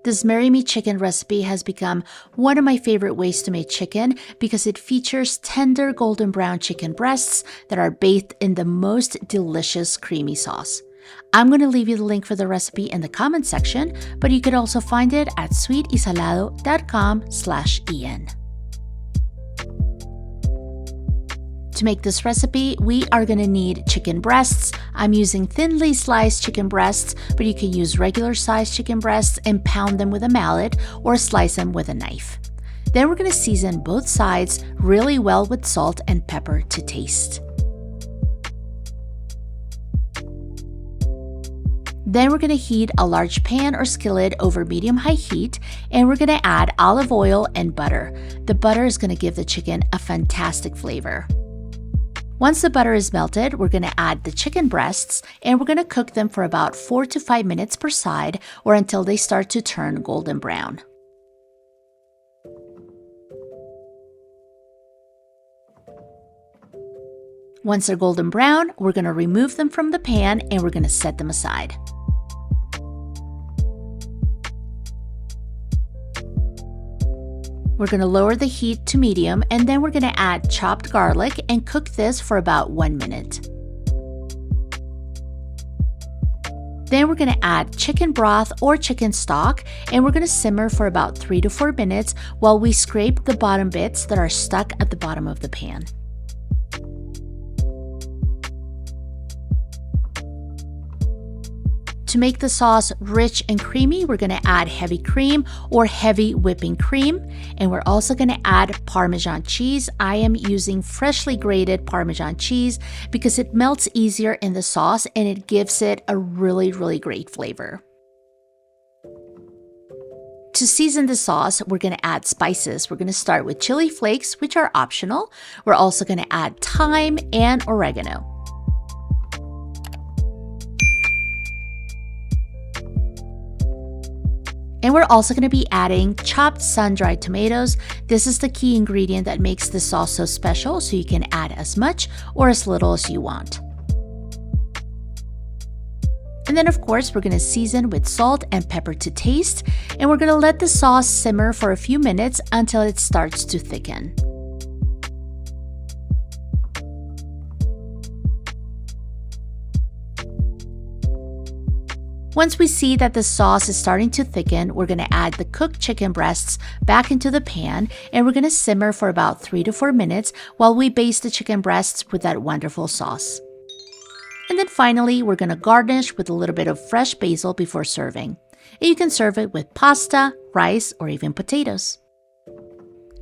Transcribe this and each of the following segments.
This Marry Me Chicken recipe has become one of my favorite ways to make chicken because it features tender golden brown chicken breasts that are bathed in the most delicious creamy sauce. I'm going to leave you the link for the recipe in the comment section, but you could also find it at sweetysalado.com/en. To make this recipe, we are going to need chicken breasts. I'm using thinly sliced chicken breasts, but you can use regular sized chicken breasts and pound them with a mallet or slice them with a knife. Then we're going to season both sides really well with salt and pepper to taste. Then we're going to heat a large pan or skillet over medium-high heat, and we're going to add olive oil and butter. The butter is going to give the chicken a fantastic flavor. Once the butter is melted, we're going to add the chicken breasts, and we're going to cook them for about 4 to 5 minutes per side or until they start to turn golden brown. Once they're golden brown, we're going to remove them from the pan and we're going to set them aside. We're going to lower the heat to medium, and then we're going to add chopped garlic and cook this for about 1 minute. Then we're going to add chicken broth or chicken stock, and we're going to simmer for about 3 to 4 minutes while we scrape the bottom bits that are stuck at the bottom of the pan. To make the sauce rich and creamy, we're going to add heavy cream or heavy whipping cream, and we're also going to add Parmesan cheese. I am using freshly grated Parmesan cheese because it melts easier in the sauce and it gives it a really great flavor. To season the sauce, we're going to add spices. We're going to start with chili flakes, which are optional. We're also going to add thyme and oregano. And we're also going to be adding chopped sun-dried tomatoes. This is the key ingredient that makes this sauce so special, so you can add as much or as little as you want. And then of course, we're going to season with salt and pepper to taste, and we're going to let the sauce simmer for a few minutes until it starts to thicken. Once we see that the sauce is starting to thicken, we're going to add the cooked chicken breasts back into the pan, and we're going to simmer for about 3 to 4 minutes while we baste the chicken breasts with that wonderful sauce. And then finally, we're going to garnish with a little bit of fresh basil before serving. And you can serve it with pasta, rice, or even potatoes.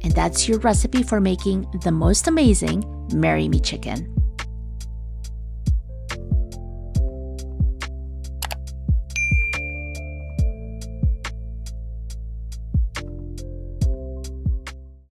And that's your recipe for making the most amazing Marry Me Chicken.